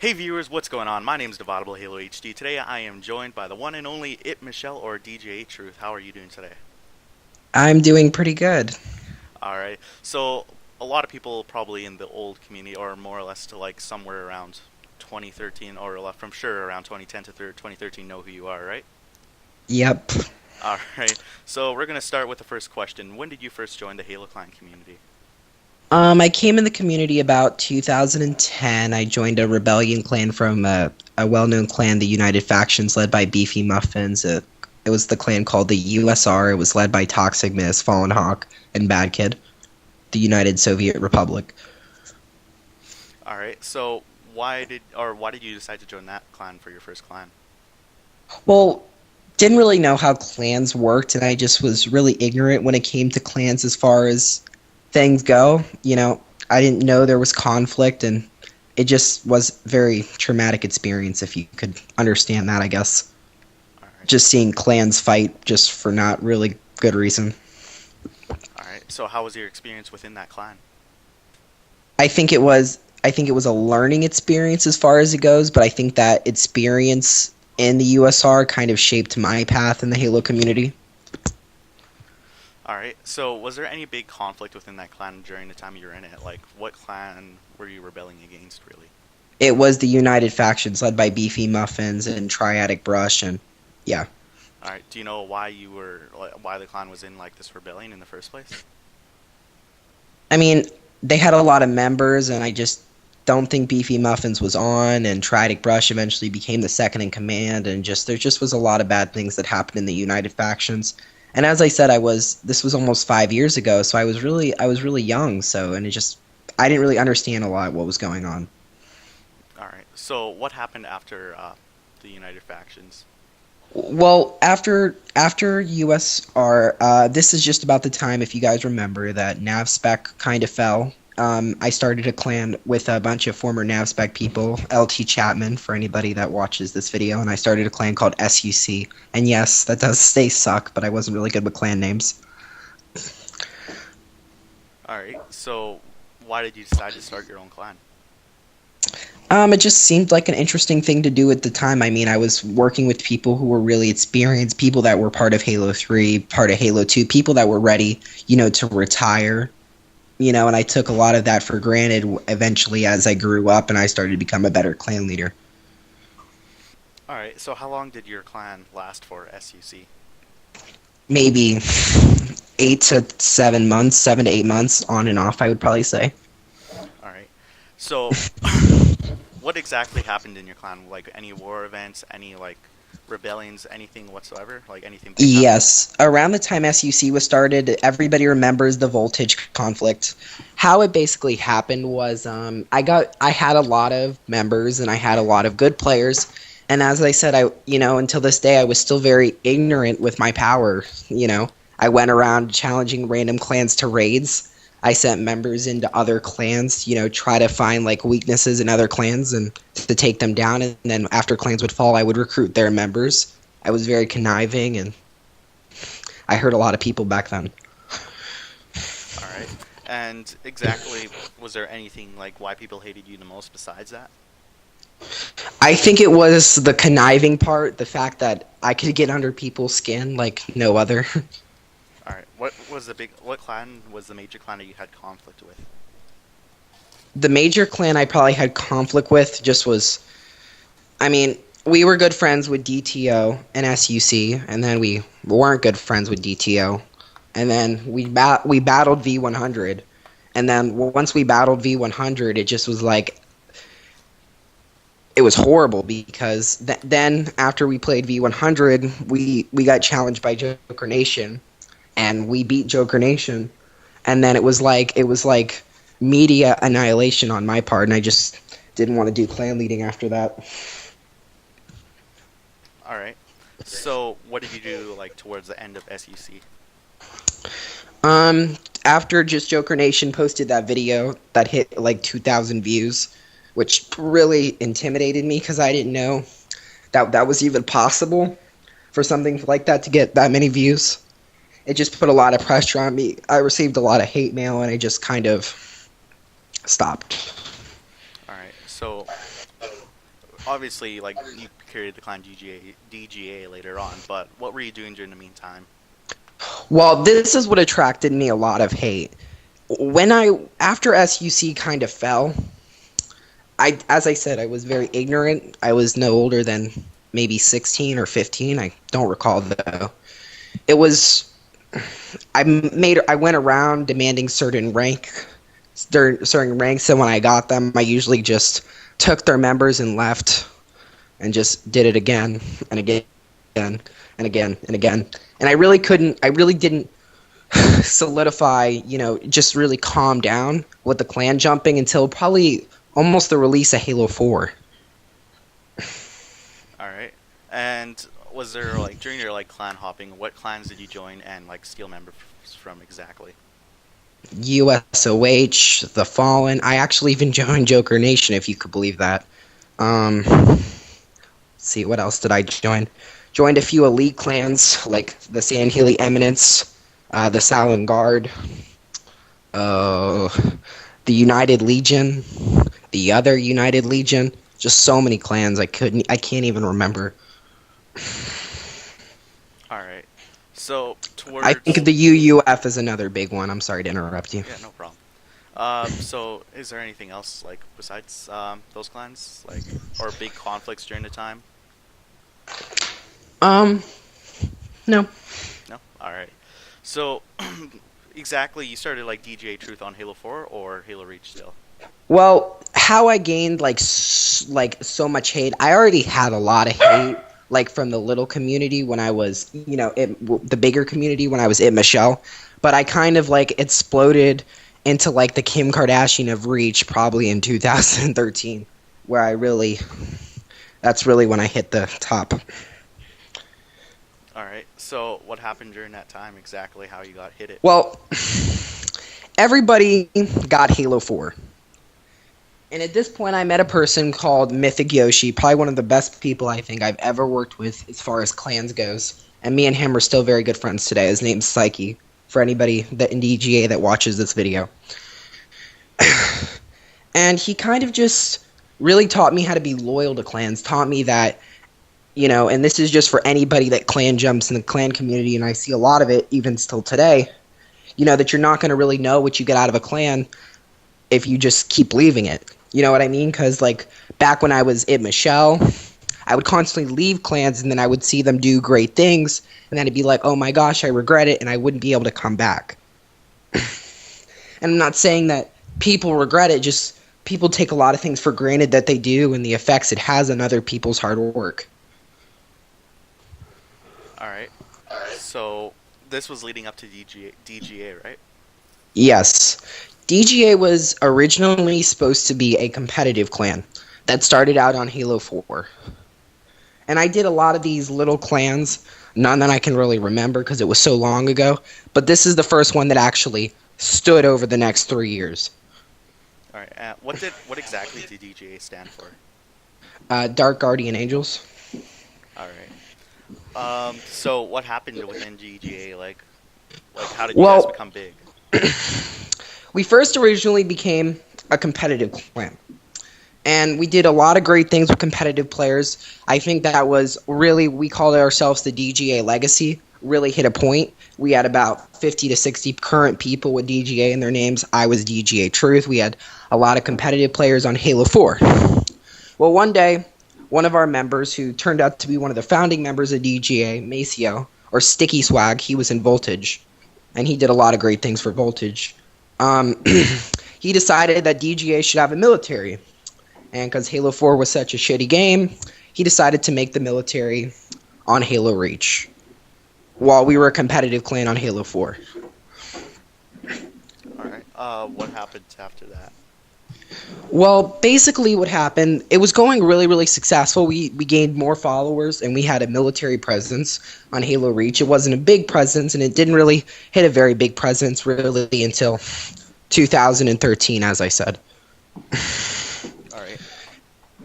Hey viewers, what's going on? My name is DividableHalo HD. Today I am joined by the one and only ItMichelle or DJ Truth. How are you doing today? I'm doing pretty good. Alright, so a lot of people probably in the old community or more or less to like somewhere around 2013 or from sure around 2010 to 2013 know who you are, right? Yep. Alright, so we're going to start with the first question. When did you first join the Halo Clan community? I came in the community about 2010. I joined a rebellion clan from a well-known clan, the United Factions, led by Beefy Muffins. It was the clan called the USR. It was led by Toxic Miss, Fallen Hawk, and Bad Kid, the United Soviet Republic. Alright, so why did you decide to join that clan for your first clan? Well, didn't really know how clans worked, and I just was really ignorant when it came to clans as far as things go. I didn't know there was conflict, and it just was very traumatic experience if you could understand that, I guess. Alright. Just seeing clans fight just for not really good reason. Alright, so how was your experience within that clan? I think it was a learning experience as far as it goes, but I think that experience in the USR kind of shaped my path in the Halo community. Alright, so was there any big conflict within that clan during the time you were in it? Like, what clan were you rebelling against, really? It was the United Factions led by Beefy Muffins and Triadic Brush, and yeah. Alright, do you know why why the clan was in, like, this rebellion in the first place? I mean, they had a lot of members, and I just don't think Beefy Muffins was on, and Triadic Brush eventually became the second in command, and there just was a lot of bad things that happened in the United Factions. And as I said, this was almost 5 years ago, so I was really young, I didn't really understand a lot what was going on. Alright, so what happened after the United Factions? Well, after USR, this is just about the time, if you guys remember, that NavSpec kind of fell. I started a clan with a bunch of former NavSpec people, LT Chapman, for anybody that watches this video, and I started a clan called SUC. And yes, that does stay suck, but I wasn't really good with clan names. Alright, so why did you decide to start your own clan? It just seemed like an interesting thing to do at the time. I mean, I was working with people who were really experienced, people that were part of Halo 3, part of Halo 2, people that were ready, to retire. And I took a lot of that for granted eventually as I grew up and I started to become a better clan leader. Alright, so how long did your clan last for, SUC? Maybe 8 to 7 months, 7 to 8 months, on and off, I would probably say. Alright, so what exactly happened in your clan? Like, any war events, any, like, rebellions, anything whatsoever? Like, anything big happen? Yes, around the time SUC was started, everybody remembers the voltage conflict. How it basically happened was I had a lot of members and I had a lot of good players, and as I said, until this day I was still very ignorant with my power. I went around challenging random clans to raids. I sent members into other clans, try to find like weaknesses in other clans and to take them down. And then after clans would fall, I would recruit their members. I was very conniving, and I hurt a lot of people back then. Alright, and exactly, was there anything, like, why people hated you the most besides that? I think it was the conniving part, the fact that I could get under people's skin like no other. Alright, what clan was the major clan that you had conflict with? The major clan I probably had conflict with just was, I mean, we were good friends with DTO and SUC, and then we weren't good friends with DTO, and then we battled V100, and then once we battled V100, it just was like, it was horrible because then after we played V100, we got challenged by Joker Nation, and we beat Joker Nation, and then it was like media annihilation on my part, and I just didn't want to do clan leading after that. Alright, so what did you do, like, towards the end of SUC? After just Joker Nation posted that video that hit like 2,000 views, which really intimidated me because I didn't know that was even possible for something like that to get that many views. It just put a lot of pressure on me. I received a lot of hate mail, and I just kind of stopped. Alright, so obviously, like you created the clan DGA later on, but what were you doing during the meantime? Well, this is what attracted me a lot of hate. After SUC kind of fell, as I said, I was very ignorant. I was no older than maybe 16 or 15. I don't recall though. It was I went around demanding certain ranks, and when I got them, I usually just took their members and left, and just did it again and again and again and again. And I really didn't solidify, just really calm down with the clan jumping until probably almost the release of Halo 4. All right. And was there like during your like clan hopping, what clans did you join and like steal members from exactly? USOH, The Fallen. I actually even joined Joker Nation, if you could believe that. Let's see, what else did I join? Joined a few elite clans, like the Sandhealy Eminence, the Salon Guard, the United Legion, the other United Legion. Just so many clans I can't even remember. All right. So towards I think the UUF is another big one. I'm sorry to interrupt you. yeah, no problem. So is there anything else like besides those clans, like or big conflicts during the time? No. No. All right. So exactly, you started like DGA Truth on Halo 4 or Halo Reach still? Well, how I gained like so much hate. I already had a lot of hate like from the little community when I was, the bigger community when I was ItMichelle, but I kind of like exploded into like the Kim Kardashian of Reach probably in 2013, where that's really when I hit the top. All right. So what happened during that time exactly? How you got hit it? Well, everybody got Halo 4. And at this point, I met a person called Mythic Yoshi, probably one of the best people I think I've ever worked with as far as clans goes. And me and him are still very good friends today. His name's Psyche, for anybody that in DGA that watches this video. And he kind of just really taught me how to be loyal to clans, taught me that, and this is just for anybody that clan jumps in the clan community, and I see a lot of it even still today, that you're not going to really know what you get out of a clan if you just keep leaving it. You know what I mean? Because, like, back when I was ItMichelle, I would constantly leave clans, and then I would see them do great things, and then it'd be like, oh my gosh, I regret it, and I wouldn't be able to come back. And I'm not saying that people regret it, just people take a lot of things for granted that they do, and the effects it has on other people's hard work. All right. So this was leading up to DGA, right? Yes. DGA was originally supposed to be a competitive clan that started out on Halo 4. And I did a lot of these little clans, none that I can really remember because it was so long ago, but this is the first one that actually stood over the next 3 years. All right. What exactly did DGA stand for? Dark Guardian Angels. All right. So what happened within DGA? Like how did you guys become big? We first originally became a competitive clan, and we did a lot of great things with competitive players. I think that was really, we called ourselves the DGA Legacy, really hit a point. We had about 50 to 60 current people with DGA in their names. I was DGA Truth. We had a lot of competitive players on Halo 4. Well, one day, one of our members, who turned out to be one of the founding members of DGA, Maceo, or Sticky Swag, he was in Voltage, and he did a lot of great things for Voltage. He decided that DGA should have a military, and because Halo 4 was such a shitty game, he decided to make the military on Halo Reach, while we were a competitive clan on Halo 4. Alright, what happened after that? Well, basically what happened, it was going really, really successful. We gained more followers, and we had a military presence on Halo Reach. It wasn't a big presence, and it didn't really hit a very big presence really until 2013, as I said. Alright.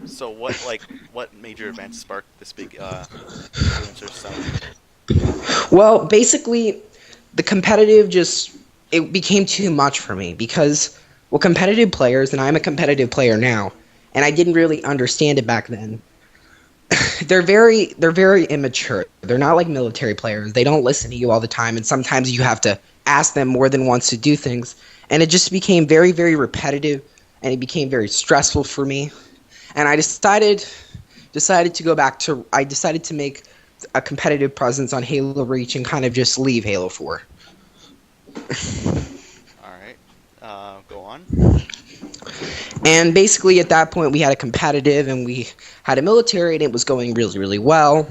So what major events sparked this big influencer summit? Well, basically, the competitive it became too much for me because, well, competitive players, and I'm a competitive player now, and I didn't really understand it back then. they're very immature. They're not like military players. They don't listen to you all the time, and sometimes you have to ask them more than once to do things. And it just became very, very repetitive, and it became very stressful for me. And I decided to go back to. I decided to make a competitive presence on Halo Reach and kind of just leave Halo 4. All right. Go on. And basically, at that point, we had a competitive and we had a military, and it was going really, really well.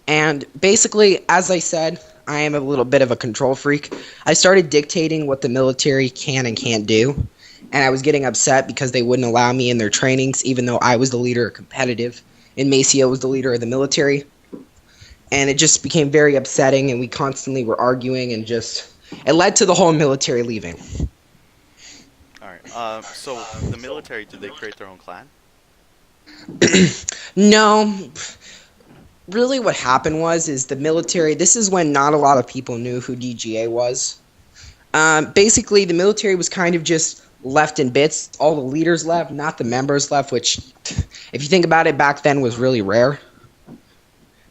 And basically, as I said, I am a little bit of a control freak. I started dictating what the military can and can't do. And I was getting upset because they wouldn't allow me in their trainings, even though I was the leader of competitive, and Maceo was the leader of the military. And it just became very upsetting, and we constantly were arguing, and it led to the whole military leaving. All right. So the military, did they create their own clan? No. Really what happened is the military, this is when not a lot of people knew who DGA was. Basically, the military was kind of just left in bits. All the leaders left, not the members left, which, if you think about it, back then was really rare.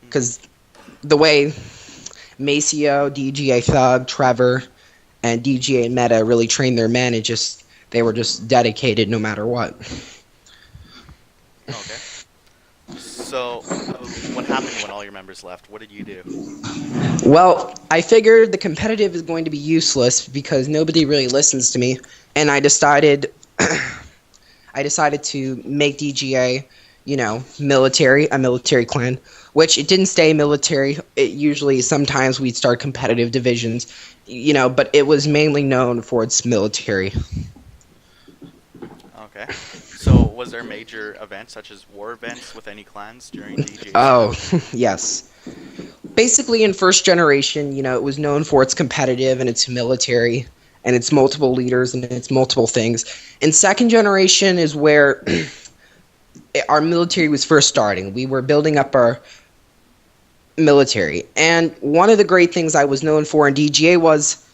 Because the way Maceo, DGA Thug, Trevor, and DGA Meta really trained their men, they were just dedicated no matter what. Okay. So, what happened when all your members left? What did you do? Well, I figured the competitive is going to be useless because nobody really listens to me, and I decided to make DGA, a military clan, which it didn't stay military. It usually, sometimes we'd start competitive divisions, but it was mainly known for its military. Okay. So, was there major events such as war events with any clans during DGA? Oh, yes. Basically, in first generation, it was known for its competitive and its military and its multiple leaders and its multiple things. In second generation is where our military was first starting. We were building up our military. And one of the great things I was known for in DGA was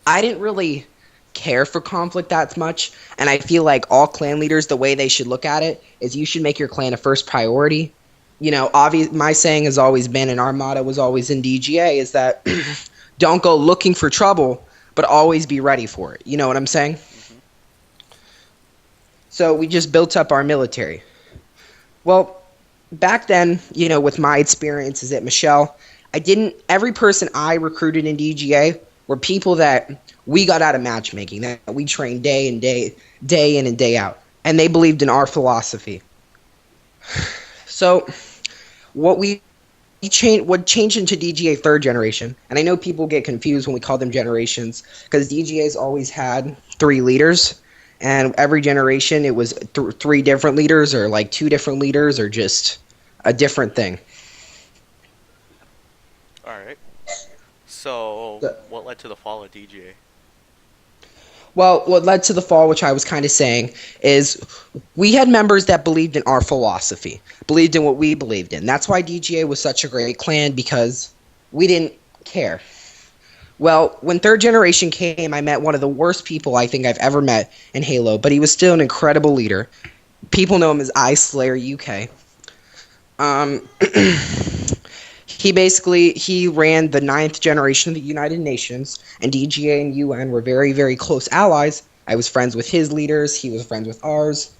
I didn't really care for conflict that much, and I feel like all clan leaders, the way they should look at it is you should make your clan a first priority. My saying has always been, and our motto was always in DGA, is that don't go looking for trouble, but always be ready for it. You know what I'm saying? Mm-hmm. So we just built up our military. Well, back then, with my experiences at ItMichelle, every person I recruited in DGA were people that we got out of matchmaking, that we trained day in and day out, and they believed in our philosophy. So what changed into DGA third generation, and I know people get confused when we call them generations, because DGA's always had 3 leaders, and every generation it was 3 different leaders, or like 2 different leaders, or just a different thing. All right. So, what led to the fall of DGA? Well, what led to the fall, which I was kind of saying, is we had members that believed in our philosophy, believed in what we believed in. That's why DGA was such a great clan, because we didn't care. Well, when third generation came, I met one of the worst people I think I've ever met in Halo, but he was still an incredible leader. People know him as Slayer UK. He ran the 9th generation of the United Nations, and DGA and UN were very, very close allies. I was friends with his leaders, he was friends with ours.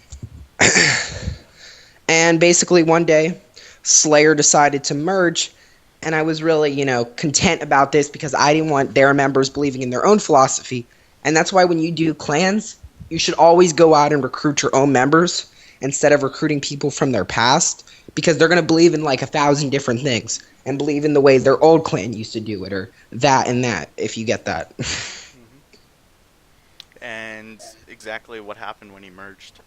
And basically one day, Slayer decided to merge, and I was really, content about this because I didn't want their members believing in their own philosophy. And that's why when you do clans, you should always go out and recruit your own members instead of recruiting people from their past, because they're going to believe in like 1,000 different things and believe in the way their old clan used to do it, or that and that, if you get that. Mm-hmm. And exactly what happened when he merged?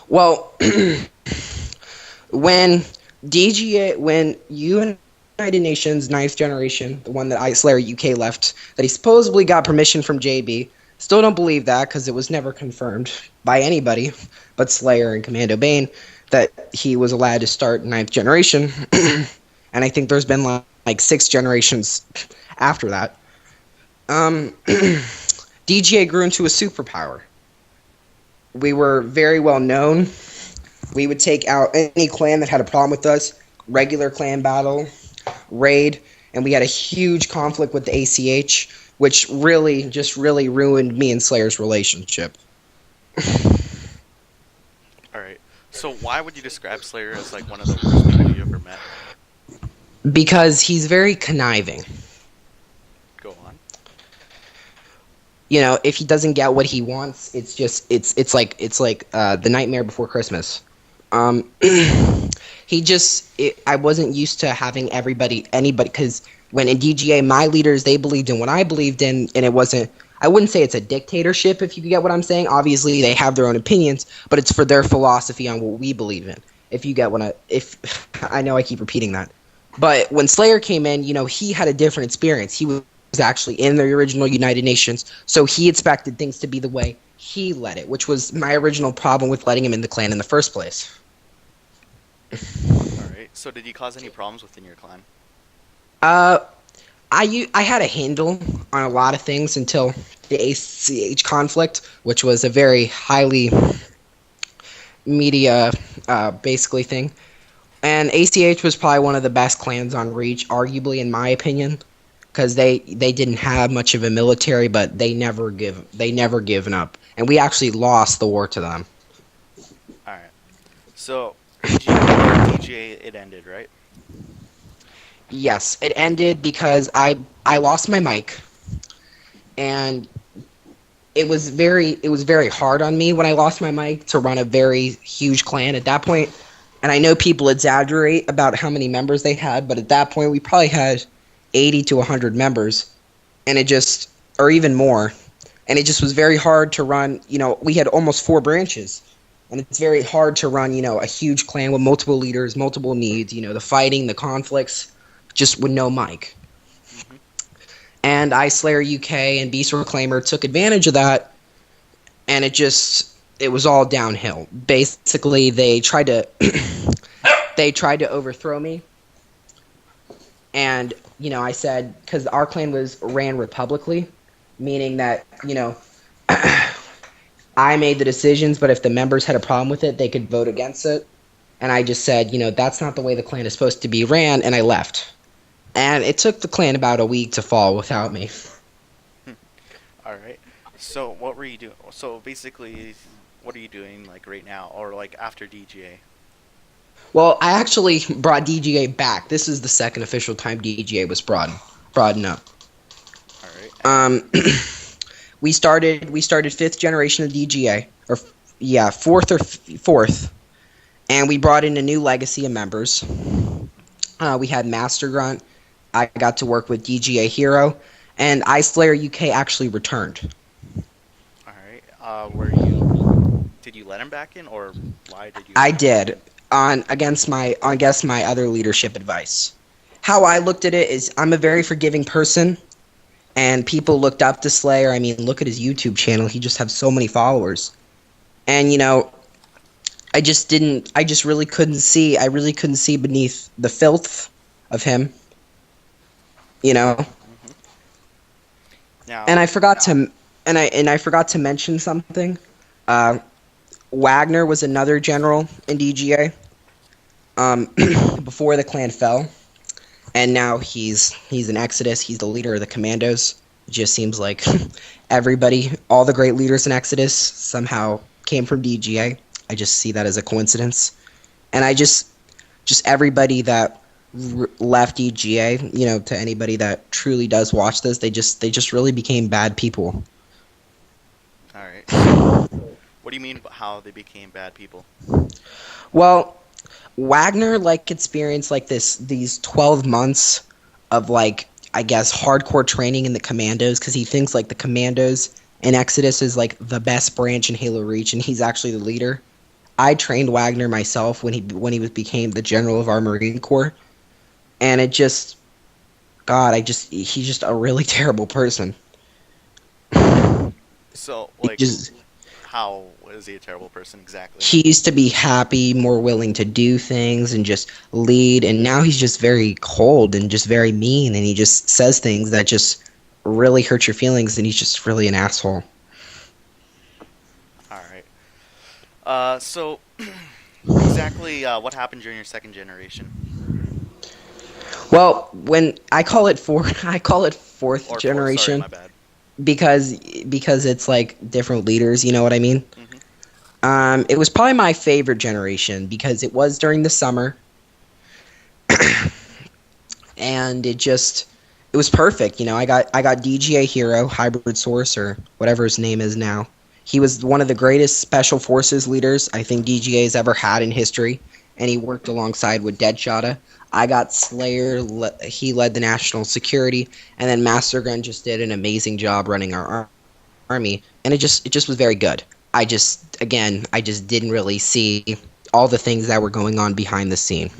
Well, when United Nations 9th generation, the one that Slayer UK left, that he supposedly got permission from JB, still don't believe that because it was never confirmed by anybody but Slayer and Commando Bane that he was allowed to start 9th generation. And I think there's been like 6 generations after that. DGA grew into a superpower. We were very well known. We would take out any clan that had a problem with us, regular clan battle, raid, and we had a huge conflict with the ACH, which really ruined me and Slayer's relationship. All right. So why would you describe Slayer as like one of the worst people you ever met? Because he's very conniving. Go on. You know, if he doesn't get what he wants, it's like the Nightmare Before Christmas. Um, I wasn't used to having anybody, because when in DGA, my leaders, they believed in what I believed in, and it wasn't. I wouldn't say it's a dictatorship, if you get what I'm saying. Obviously, they have their own opinions, but it's for their philosophy on what we believe in. If you get what I know I keep repeating that. But when Slayer came in, you know, he had a different experience. He was actually in the original United Nations, so he expected things to be the way he led it, which was my original problem with letting him in the clan in the first place. All right. So did you cause any problems within your clan? Uh, I had a handle on a lot of things until the ACH conflict, which was a very highly media basically thing. And ACH was probably one of the best clans on Reach, arguably in my opinion, because they didn't have much of a military, but they never given up, and we actually lost the war to them. All right. So DGA it ended, right? Yes, it ended because I lost my mic, and it was very hard on me when I lost my mic to run a very huge clan at that point. And I know people exaggerate about how many members they had, but at that point we probably had 80 to 100 members, and or even more. And it just was very hard to run. You know, we had almost 4 branches, and it's very hard to run, you know, a huge clan with multiple leaders, multiple needs, you know, the fighting, the conflicts, just with no mic. Mm-hmm. And Slayer UK and Beast Reclaimer took advantage of that, and it was all downhill. Basically, they tried to overthrow me. And, you know, I said, because our clan ran republicly, meaning that, you know, I made the decisions, but if the members had a problem with it, they could vote against it. And I just said, you know, that's not the way the clan is supposed to be ran, and I left. And it took the clan about a week to fall without me. All right. So what were you doing? So basically, what are you doing like right now, or like after DGA? Well, I actually brought DGA back. This is the second official time DGA was brought up. All right. We started 5th generation of DGA, or yeah, fourth, and we brought in a new legacy of members. We had Master Grunt. I got to work with DGA Hero, and Slayer UK actually returned. All right. Did you let him back in, or why did you? I did, against my other leadership advice. How I looked at it is, I'm a very forgiving person, and people looked up to Slayer. I mean, look at his YouTube channel. He just has so many followers. And, you know, I really couldn't see beneath the filth of him. You know? Mm-hmm. Now, and I forgot to mention something. Wagner was another general in DGA before the clan fell, and now he's in Exodus. He's the leader of the Commandos. It just seems like all the great leaders in Exodus somehow came from DGA. I just see that as a coincidence, and I just everybody that left DGA, you know, to anybody that truly does watch this, they just really became bad people. all right. So, what do you mean how they became bad people? Well, Wagner experienced these 12 months of I guess hardcore training in the Commandos, because he thinks the Commandos in Exodus is the best branch in Halo Reach, and he's actually the leader. I trained Wagner myself when he became the general of our Marine Corps, and he's just a really terrible person. So how is he a terrible person exactly? He used to be happy, more willing to do things, and just lead, and now he's just very cold and just very mean, and he just says things that just really hurt your feelings, and he's just really an asshole. All right. So Exactly. What happened during your second generation Well, when I call it I call it fourth or fourth? Sorry, generation my bad. because it's like different leaders. You know what I mean? Mhm. It was probably my favorite generation because it was during the summer, and it was perfect. You know, I got DGA Hero Hybrid Source or whatever his name is now. He was one of the greatest special forces leaders I think DGA has ever had in history, and he worked alongside with Deadshot. I got Slayer. He led the national security, and then Master Gun just did an amazing job running our army, and it just was very good. I just didn't really see all the things that were going on behind the scene.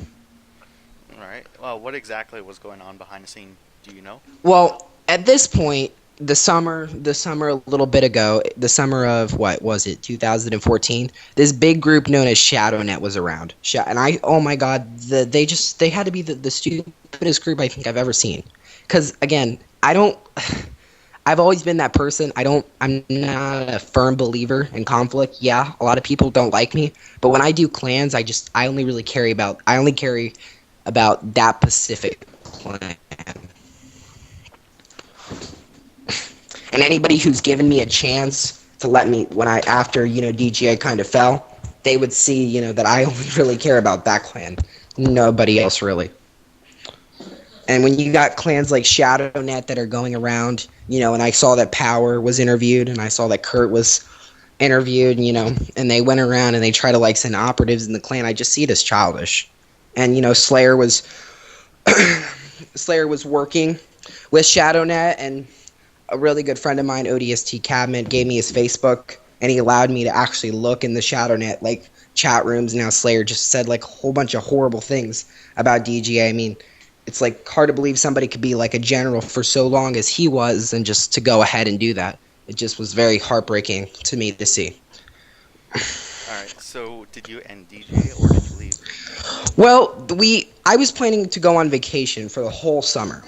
All right. Well, what exactly was going on behind the scene? Do you know? Well, at this point, the summer a little bit ago, the summer of what was it, 2014? This big group known as ShadowNet was around. And oh my God, they had to be the stupidest group I think I've ever seen. Because again, I don't. I've always been that person. I'm not a firm believer in conflict. Yeah, a lot of people don't like me, but when I do clans, I only carry about that specific clan. And anybody who's given me a chance to let me, when I, after, DGA kind of fell, they would see, that I only really care about that clan. Nobody else really. And when you got clans like ShadowNet that are going around, and I saw that Power was interviewed, and I saw that Kurt was interviewed, and they went around and they try to like send operatives in the clan, I just see it as childish. And Slayer was working with ShadowNet, and a really good friend of mine, ODST Cabinet, gave me his Facebook, and he allowed me to actually look in the ShadowNet like chat rooms. Now Slayer just said like a whole bunch of horrible things about DGA. I mean, it's like hard to believe somebody could be like a general for so long as he was, and just to go ahead and do that. It just was very heartbreaking to me to see. All right. So, did you end DJ or did you leave? Well, I was planning to go on vacation for the whole summer.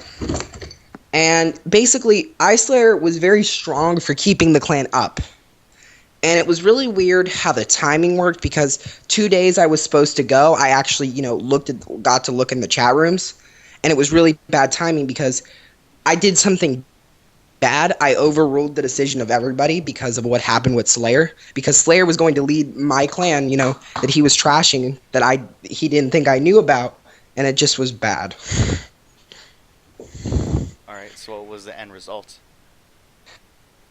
And basically, Slayer was very strong for keeping the clan up. And it was really weird how the timing worked because 2 days I was supposed to go, I actually, got to look in the chat rooms. And it was really bad timing because I did something bad. I overruled the decision of everybody because of what happened with Slayer. Because Slayer was going to lead my clan, that he was trashing, that he didn't think I knew about. And it just was bad. All right. So, what was the end result?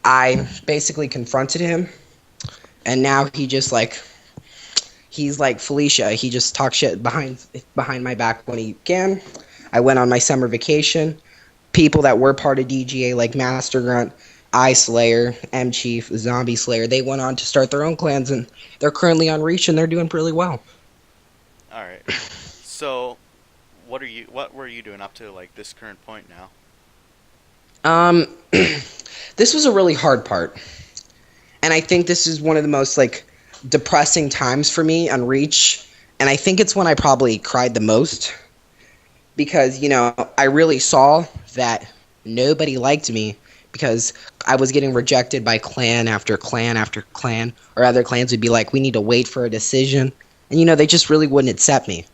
I basically confronted him, and now he's like Felicia. He just talks shit behind my back when he can. I went on my summer vacation. People that were part of DGA like Master Grunt, Slayer, M Chief, Zombie Slayer, they went on to start their own clans, and they're currently on Reach, and they're doing really well. All right. So, what were you doing up to like this current point now? Um, this was a really hard part, and I think this is one of the most like depressing times for me on Reach, and I think it's when I probably cried the most because I really saw that nobody liked me because I was getting rejected by clan after clan after clan, or other clans would be like, we need to wait for a decision, and they just really wouldn't accept me.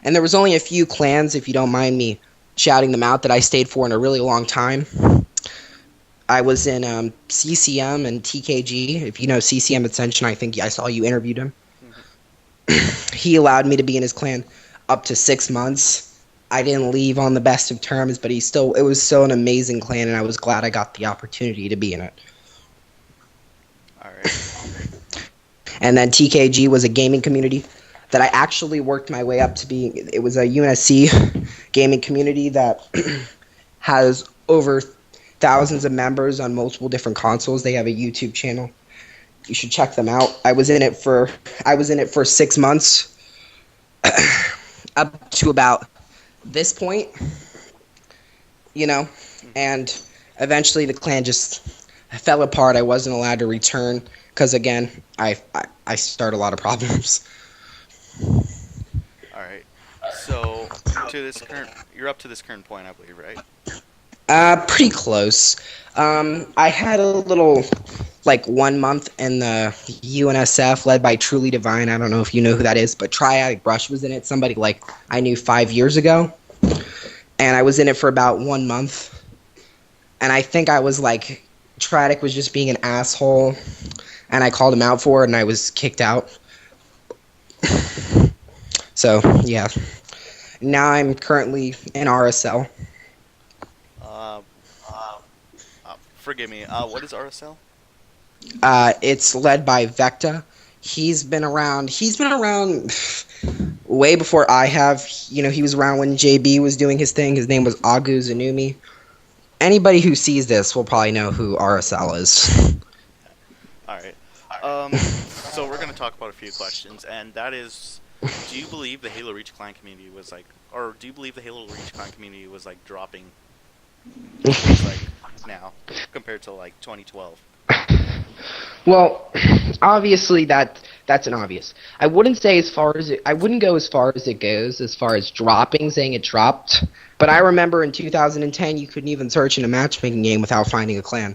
And there was only a few clans, if you don't mind me shouting them out, that I stayed for in a really long time. I was in CCM and TKG. If you know CCM Ascension, I think I saw you interviewed him. He allowed me to be in his clan up to 6 months. I didn't leave on the best of terms, but it was still an amazing clan, and I was glad I got the opportunity to be in it. All right. And then TKG was a gaming community that I actually worked my way up to be. It was a UNSC gaming community that has over thousands of members on multiple different consoles. They have a YouTube channel. You should check them out. I was in it for 6 months, up to about this point, and eventually the clan just fell apart. I wasn't allowed to return because again, I start a lot of problems. All right. So, you're up to this current point, I believe, right? Pretty close. I had a little, like, 1 month in the UNSF led by Truly Divine. I don't know if you know who that is, but Triadic Brush was in it. Somebody, like, I knew 5 years ago. And I was in it for about 1 month. And I think I was, like, Triadic was just being an asshole. And I called him out for it, and I was kicked out. So, yeah. Now I'm currently in RSL. Uh, Forgive me. What is RSL? It's led by Vecta. He's been around. He's been around way before I have. You know, he was around when JB was doing his thing. His name was Agu Zanumi. Anybody who sees this will probably know who RSL is. All right. So we're gonna talk about a few questions, and that is, do you believe the Halo Reach clan community was like, or do you believe the Halo Reach clan community was like dropping, like now compared to like 2012? Well, obviously that's an obvious. I wouldn't say as far as I wouldn't go as far as it goes as far as dropping, saying it dropped. But I remember in 2010 you couldn't even search in a matchmaking game without finding a clan.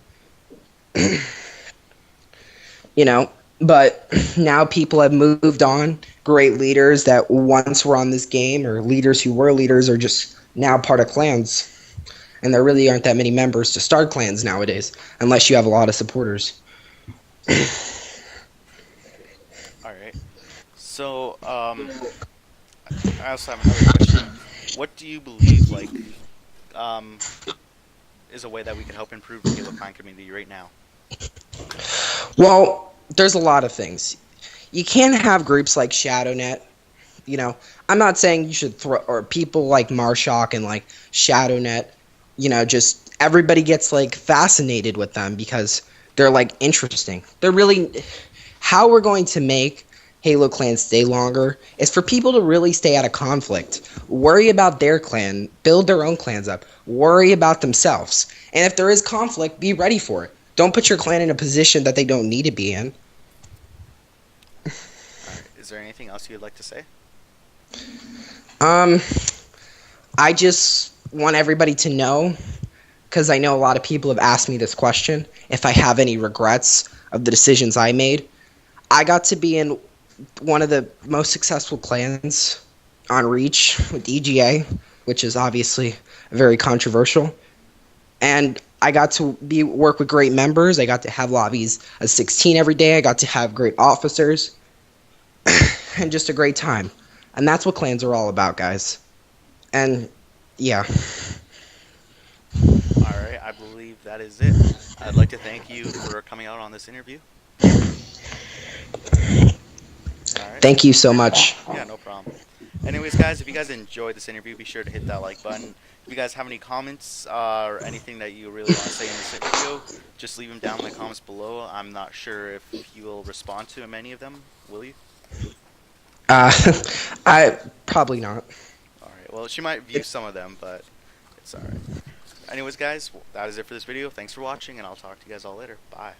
You know, but now people have moved on. Great leaders that once were on this game, or leaders who were leaders, are just now part of clans. And there really aren't that many members to start clans nowadays, unless you have a lot of supporters. All right. So I also have another question. What do you believe um, is a way that we can help improve the Halo clan community right now? Well, there's a lot of things. You can't have groups like ShadowNet. You know, I'm not saying you should throw, or people like Marshock and like ShadowNet. You know, just everybody gets like fascinated with them because they're like interesting. They're really how we're going to make Halo clans stay longer is for people to really stay out of conflict. Worry about their clan, build their own clans up, worry about themselves. And if there is conflict, be ready for it. Don't put your clan in a position that they don't need to be in. Is there anything else you'd like to say? I just want everybody to know, because I know a lot of people have asked me this question, if I have any regrets of the decisions I made. I got to be in one of the most successful clans on Reach with EGA, which is obviously very controversial. And I got to work with great members. I got to have lobbies of 16 every day. I got to have great officers. And just a great time. And that's what clans are all about, guys. And, yeah. Alright, I believe that is it. I'd like to thank you for coming out on this interview. Alright. Thank you so much. Yeah, no problem. Anyways, guys, if you guys enjoyed this interview, be sure to hit that like button. If you guys have any comments or anything that you really want to say in this video, just leave them down in the comments below. I'm not sure if you will respond to many of them. Will you? I probably not. Alright, well, she might view some of them, but it's alright. Anyways, guys, that is it for this video. Thanks for watching, and I'll talk to you guys all later. Bye.